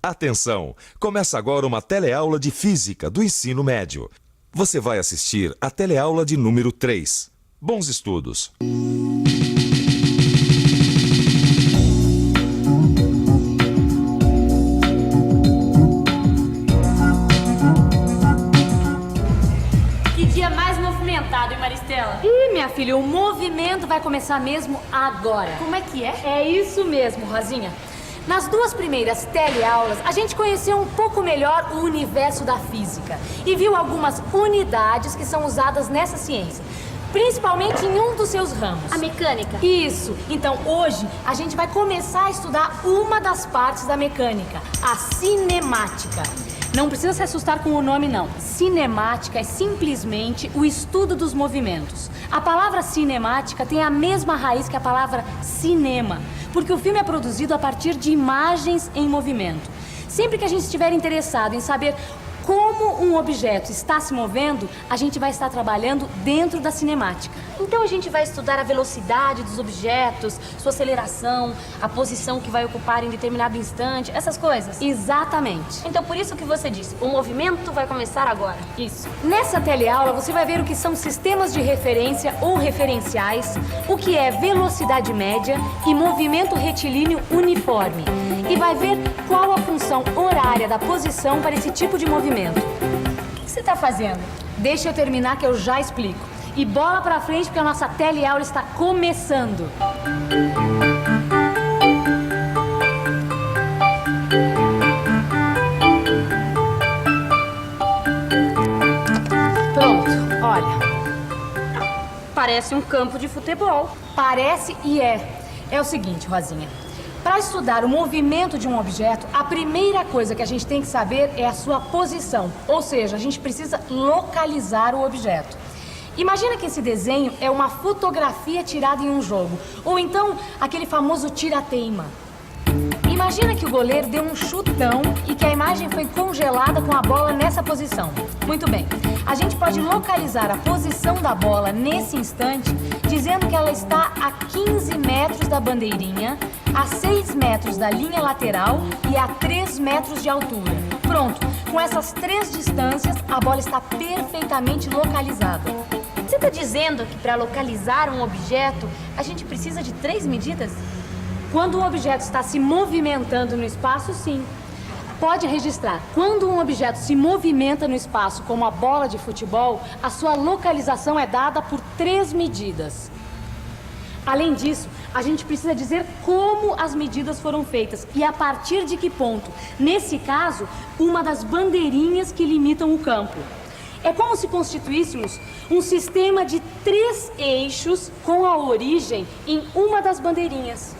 Atenção! Começa agora uma teleaula de Física do ensino médio. Você vai assistir a teleaula de número 3. Bons estudos! Que dia mais movimentado, hein, Maristela? Ih, minha filha, o movimento vai começar mesmo agora. Como é que é? É isso mesmo, Rosinha. Nas duas primeiras teleaulas, a gente conheceu um pouco melhor o universo da física e viu algumas unidades que são usadas nessa ciência, principalmente em um dos seus ramos. A mecânica? Isso. Então, hoje, a gente vai começar a estudar uma das partes da mecânica, a cinemática. Não precisa se assustar com o nome, não. Cinemática é simplesmente o estudo dos movimentos. A palavra cinemática tem a mesma raiz que a palavra cinema, porque o filme é produzido a partir de imagens em movimento. Sempre que a gente estiver interessado em saber como um objeto está se movendo, a gente vai estar trabalhando dentro da cinemática. Então a gente vai estudar a velocidade dos objetos, sua aceleração, a posição que vai ocupar em determinado instante, essas coisas? Exatamente. Então por isso que você disse, o movimento vai começar agora. Isso. Nessa teleaula você vai ver o que são sistemas de referência ou referenciais, o que é velocidade média e movimento retilíneo uniforme. E vai ver qual a função horária da posição para esse tipo de movimento. O que você está fazendo? Deixa eu terminar que eu já explico. E bola pra frente porque a nossa teleaula está começando. Pronto, olha. Parece um campo de futebol. Parece e é. É o seguinte, Rosinha. Para estudar o movimento de um objeto, a primeira coisa que a gente tem que saber é a sua posição. Ou seja, a gente precisa localizar o objeto. Imagina que esse desenho é uma fotografia tirada em um jogo. Ou então, aquele famoso tira-teima. Imagina que o goleiro deu um chutão e que a imagem foi congelada com a bola nessa posição. Muito bem. A gente pode localizar a posição da bola nesse instante, dizendo que ela está a 15 metros da bandeirinha, a 6 metros da linha lateral e a 3 metros de altura. Pronto, com essas três distâncias, a bola está perfeitamente localizada. Você está dizendo que para localizar um objeto, a gente precisa de 3 medidas? Quando um objeto está se movimentando no espaço, sim. Pode registrar, quando um objeto se movimenta no espaço, como a bola de futebol, a sua localização é dada por 3 medidas. Além disso, a gente precisa dizer como as medidas foram feitas e a partir de que ponto. Nesse caso, uma das bandeirinhas que limitam o campo. É como se constituíssemos um sistema de 3 eixos com a origem em uma das bandeirinhas.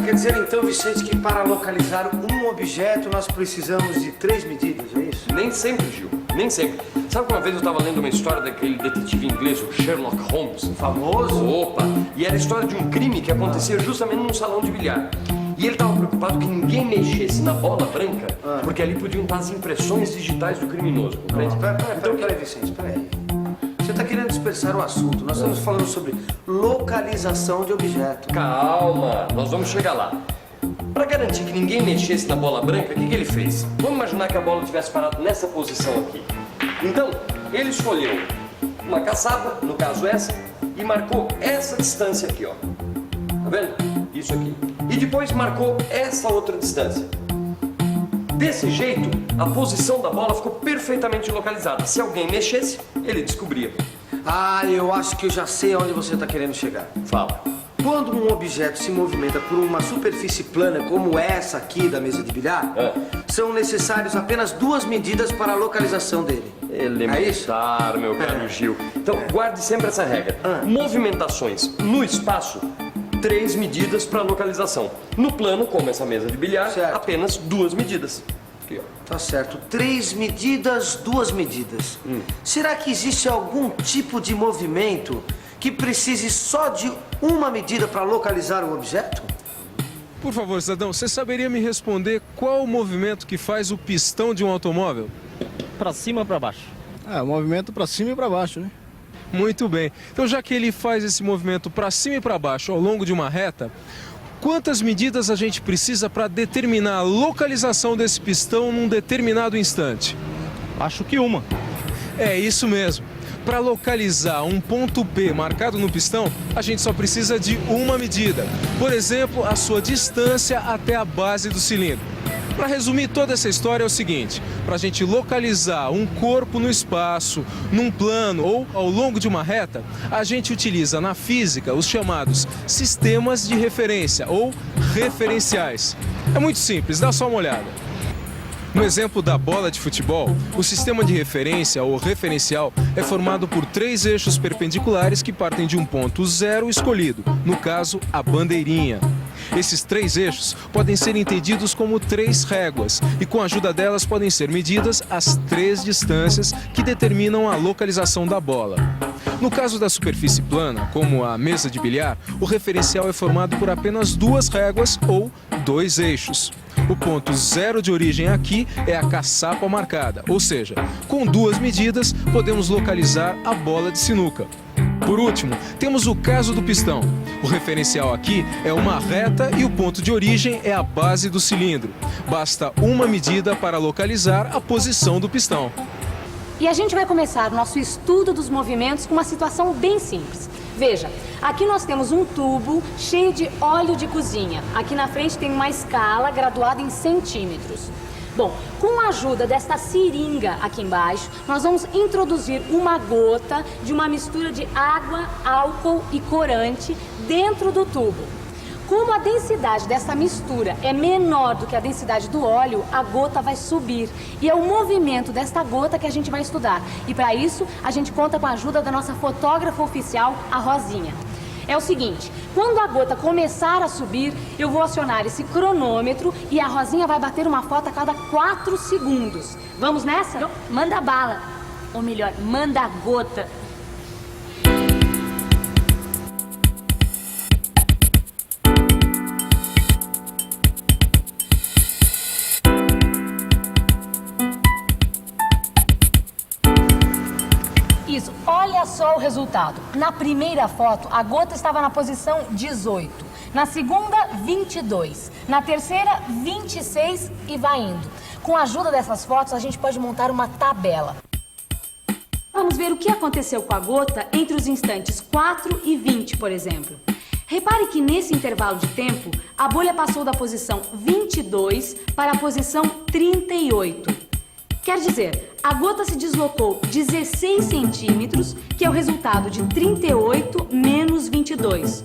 Quer dizer então, Vicente, que para localizar um objeto nós precisamos de 3 medidas, é isso? Nem sempre, Gil. Nem sempre. Sabe que uma vez eu estava lendo uma história daquele detetive inglês, o Sherlock Holmes? Famoso? Opa! E era a história de um crime que acontecia justamente num salão de bilhar. E ele estava preocupado que ninguém mexesse na bola branca, porque ali podiam estar as impressões digitais do criminoso, compreende? Peraí, Vicente, peraí. Você está querendo dispersar o assunto. Nós estamos falando sobre localização de objeto. Calma, nós vamos chegar lá. Para garantir que ninguém mexesse na bola branca, o que ele fez? Vamos imaginar que a bola tivesse parado nessa posição aqui. Então, ele escolheu uma caçaba, no caso essa, e marcou essa distância aqui, ó. Tá vendo? Isso aqui. E depois marcou essa outra distância. Desse jeito, a posição da bola ficou perfeitamente localizada. Se alguém mexesse, ele descobria. Eu acho que eu já sei aonde você está querendo chegar. Fala. Quando um objeto se movimenta por uma superfície plana como essa aqui da mesa de bilhar, são necessárias apenas 2 medidas para a localização dele. Elementar, meu caro Gil. Então, guarde sempre essa regra. Movimentações no espaço, 3 medidas para localização. No plano, como essa mesa de bilhar, certo, apenas 2 medidas. Aqui, ó. Tá certo. 3 medidas, 2 medidas. Será que existe algum tipo de movimento que precise só de uma medida para localizar um objeto? Por favor, cidadão, você saberia me responder qual o movimento que faz o pistão de um automóvel? Pra cima ou pra baixo? O movimento pra cima e pra baixo, né? Muito bem. Então, já que ele faz esse movimento para cima e para baixo ao longo de uma reta, quantas medidas a gente precisa para determinar a localização desse pistão num determinado instante? Acho que uma. É isso mesmo. Para localizar um ponto P marcado no pistão, a gente só precisa de uma medida. Por exemplo, a sua distância até a base do cilindro. Para resumir toda essa história é o seguinte: para a gente localizar um corpo no espaço, num plano ou ao longo de uma reta, a gente utiliza na física os chamados sistemas de referência ou referenciais. É muito simples, dá só uma olhada. No exemplo da bola de futebol, o sistema de referência ou referencial é formado por 3 eixos perpendiculares que partem de um ponto zero escolhido, no caso, a bandeirinha. Esses 3 eixos podem ser entendidos como 3 réguas e com a ajuda delas podem ser medidas as 3 distâncias que determinam a localização da bola. No caso da superfície plana, como a mesa de bilhar, o referencial é formado por apenas 2 réguas ou 2 eixos. O ponto zero de origem aqui é a caçapa marcada, ou seja, com 2 medidas podemos localizar a bola de sinuca. Por último, temos o caso do pistão. O referencial aqui é uma reta e o ponto de origem é a base do cilindro. Basta uma medida para localizar a posição do pistão. E a gente vai começar o nosso estudo dos movimentos com uma situação bem simples. Veja, aqui nós temos um tubo cheio de óleo de cozinha. Aqui na frente tem uma escala graduada em centímetros. Bom, com a ajuda desta seringa aqui embaixo, nós vamos introduzir uma gota de uma mistura de água, álcool e corante dentro do tubo. Como a densidade dessa mistura é menor do que a densidade do óleo, a gota vai subir. E é o movimento desta gota que a gente vai estudar. E para isso, a gente conta com a ajuda da nossa fotógrafa oficial, a Rosinha. É o seguinte, quando a gota começar a subir, eu vou acionar esse cronômetro e a Rosinha vai bater uma foto a cada 4 segundos. Vamos nessa? Então, manda bala. Ou melhor, manda a gota. Isso, olha só o resultado. Na primeira foto, a gota estava na posição 18. Na segunda, 22. Na terceira, 26 e vai indo. Com a ajuda dessas fotos, a gente pode montar uma tabela. Vamos ver o que aconteceu com a gota entre os instantes 4 e 20, por exemplo. Repare que nesse intervalo de tempo, a bolha passou da posição 22 para a posição 38. Quer dizer, a gota se deslocou 16 centímetros, que é o resultado de 38 menos 22.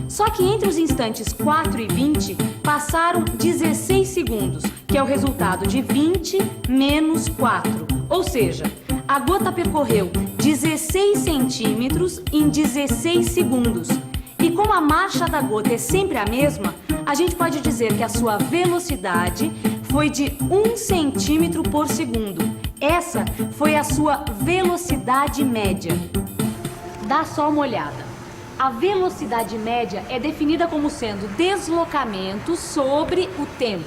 Só que entre os instantes 4 e 20, passaram 16 segundos, que é o resultado de 20 menos 4. Ou seja, a gota percorreu 16 centímetros em 16 segundos. E como a marcha da gota é sempre a mesma, a gente pode dizer que a sua velocidade foi de 1 centímetro por segundo. Essa foi a sua velocidade média. Dá só uma olhada. A velocidade média é definida como sendo deslocamento sobre o tempo.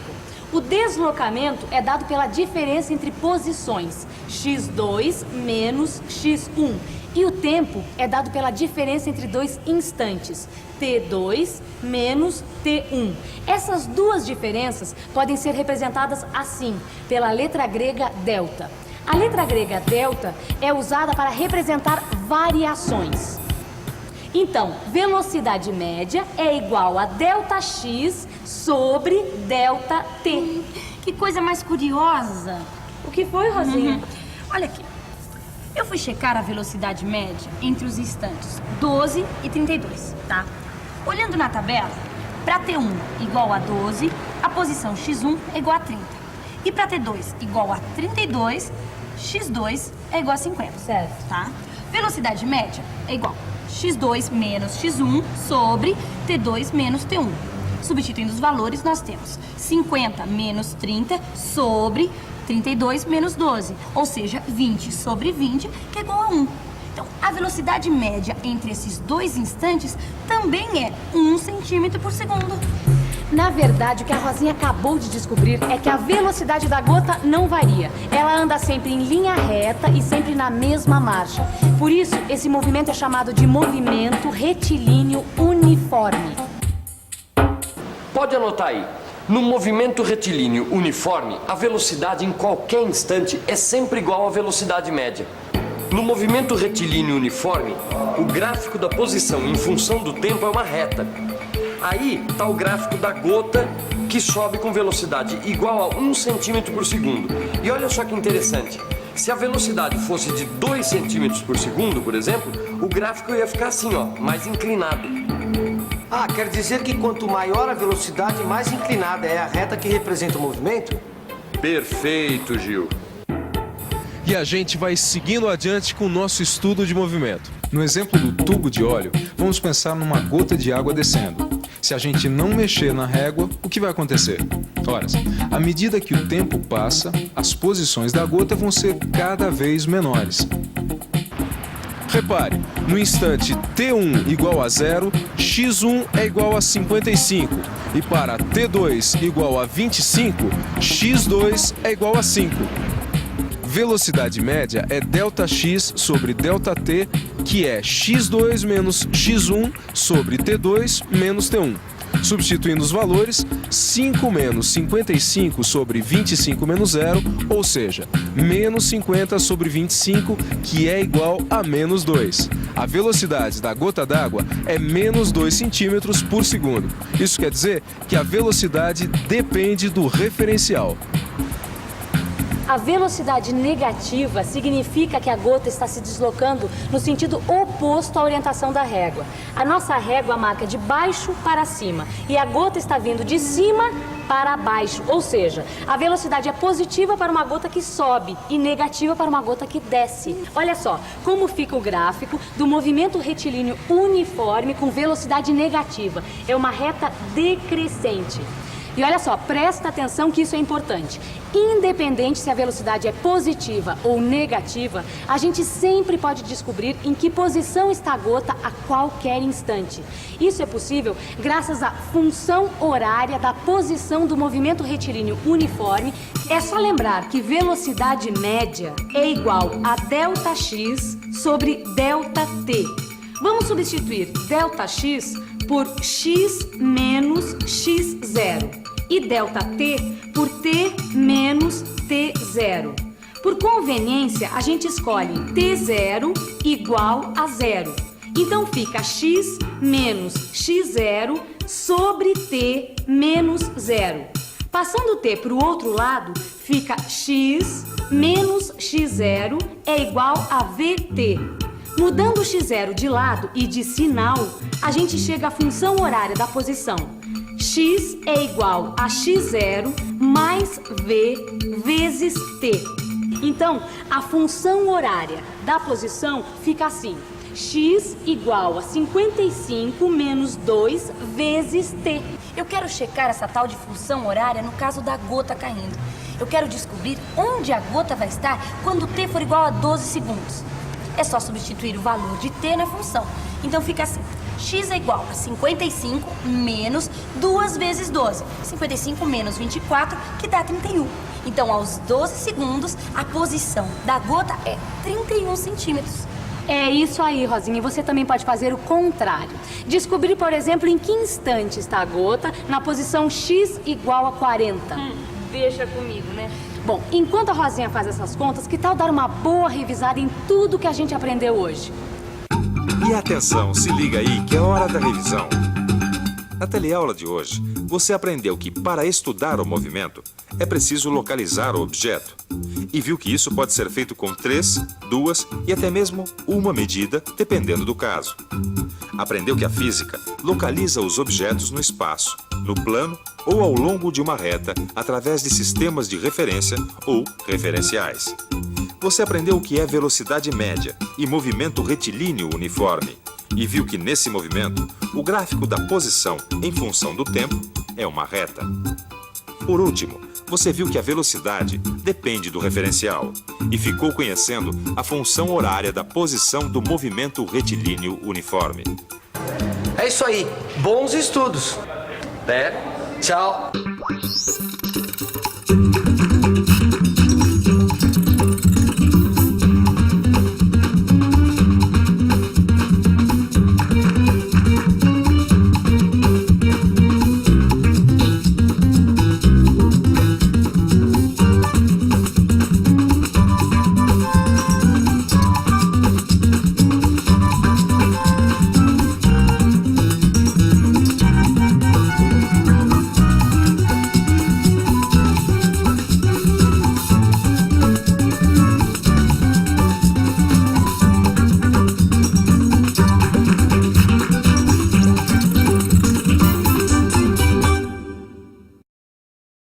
O deslocamento é dado pela diferença entre posições, x2 menos x1. E o tempo é dado pela diferença entre 2 instantes, t2 menos t1. Essas duas diferenças podem ser representadas assim, pela letra grega delta. A letra grega delta é usada para representar variações. Então, velocidade média é igual a delta x sobre delta t. Que coisa mais curiosa. O que foi, Rosinha? Olha aqui. Eu fui checar a velocidade média entre os instantes 12 e 32, tá? Olhando na tabela, para T1 igual a 12, a posição x1 é igual a 30. E para T2 igual a 32, x2 é igual a 50. Certo. Tá? Velocidade média é igual a x2 menos x1 sobre T2 menos T1. Substituindo os valores, nós temos 50 menos 30 sobre 32 menos 12, ou seja, 20 sobre 20, que é igual a 1. Então, a velocidade média entre esses 2 instantes também é 1 centímetro por segundo. Na verdade, o que a Rosinha acabou de descobrir é que a velocidade da gota não varia. Ela anda sempre em linha reta e sempre na mesma marcha. Por isso, esse movimento é chamado de movimento retilíneo uniforme. Pode anotar aí. No movimento retilíneo uniforme, a velocidade em qualquer instante é sempre igual à velocidade média. No movimento retilíneo uniforme, o gráfico da posição em função do tempo é uma reta. Aí está o gráfico da gota, que sobe com velocidade igual a 1 centímetro por segundo. E olha só que interessante. Se a velocidade fosse de 2 centímetros por segundo, por exemplo, o gráfico ia ficar assim, ó, mais inclinado. Ah, quer dizer que quanto maior a velocidade, mais inclinada é a reta que representa o movimento? Perfeito, Gil. E a gente vai seguindo adiante com o nosso estudo de movimento. No exemplo do tubo de óleo, vamos pensar numa gota de água descendo. Se a gente não mexer na régua, o que vai acontecer? Ora, à medida que o tempo passa, as posições da gota vão ser cada vez menores. Repare, no instante T1 igual a 0, x1 é igual a 55. E para T2 igual a 25, x2 é igual a 5. Velocidade média é ΔX sobre ΔT, que é x2 menos x1 sobre T2 menos T1. Substituindo os valores, 5 menos 55 sobre 25 menos 0, ou seja, menos 50 sobre 25, que é igual a menos 2. A velocidade da gota d'água é menos 2 centímetros por segundo. Isso quer dizer que a velocidade depende do referencial. A velocidade negativa significa que a gota está se deslocando no sentido oposto à orientação da régua. A nossa régua marca de baixo para cima e a gota está vindo de cima para baixo, ou seja, a velocidade é positiva para uma gota que sobe e negativa para uma gota que desce. Olha só como fica o gráfico do movimento retilíneo uniforme com velocidade negativa. É uma reta decrescente. E olha só, presta atenção que isso é importante. Independente se a velocidade é positiva ou negativa, a gente sempre pode descobrir em que posição está a gota a qualquer instante. Isso é possível graças à função horária da posição do movimento retilíneo uniforme. É só lembrar que velocidade média é igual a ΔX sobre ΔT. Vamos substituir ΔX por x menos x0 e ΔT por t menos t0. Por conveniência, a gente escolhe t0 igual a 0. Então fica x menos x0 sobre t menos 0. Passando o t para o outro lado, fica x menos x0 é igual a vt. Mudando o x0 de lado e de sinal, a gente chega à função horária da posição. X é igual a x0 mais v vezes t. Então, a função horária da posição fica assim. X igual a 55 menos 2 vezes t. Eu quero checar essa tal de função horária no caso da gota caindo. Eu quero descobrir onde a gota vai estar quando t for igual a 12 segundos. É só substituir o valor de t na função. Então fica assim, x é igual a 55 menos 2 vezes 12. 55 menos 24, que dá 31. Então, aos 12 segundos, a posição da gota é 31 centímetros. É isso aí, Rosinha. E você também pode fazer o contrário. Descobrir, por exemplo, em que instante está a gota na posição x igual a 40. Deixa comigo, né? Bom, enquanto a Rosinha faz essas contas, que tal dar uma boa revisada em tudo que a gente aprendeu hoje? E atenção, se liga aí que é hora da revisão. Na teleaula de hoje, você aprendeu que para estudar o movimento é preciso localizar o objeto. E viu que isso pode ser feito com 3, 2 e até mesmo uma medida, dependendo do caso. Aprendeu que a física localiza os objetos no espaço, no plano ou ao longo de uma reta através de sistemas de referência ou referenciais. Você aprendeu o que é velocidade média e movimento retilíneo uniforme e viu que nesse movimento o gráfico da posição em função do tempo é uma reta. Por último, você viu que a velocidade depende do referencial e ficou conhecendo a função horária da posição do movimento retilíneo uniforme. É isso aí. Bons estudos. Tchau.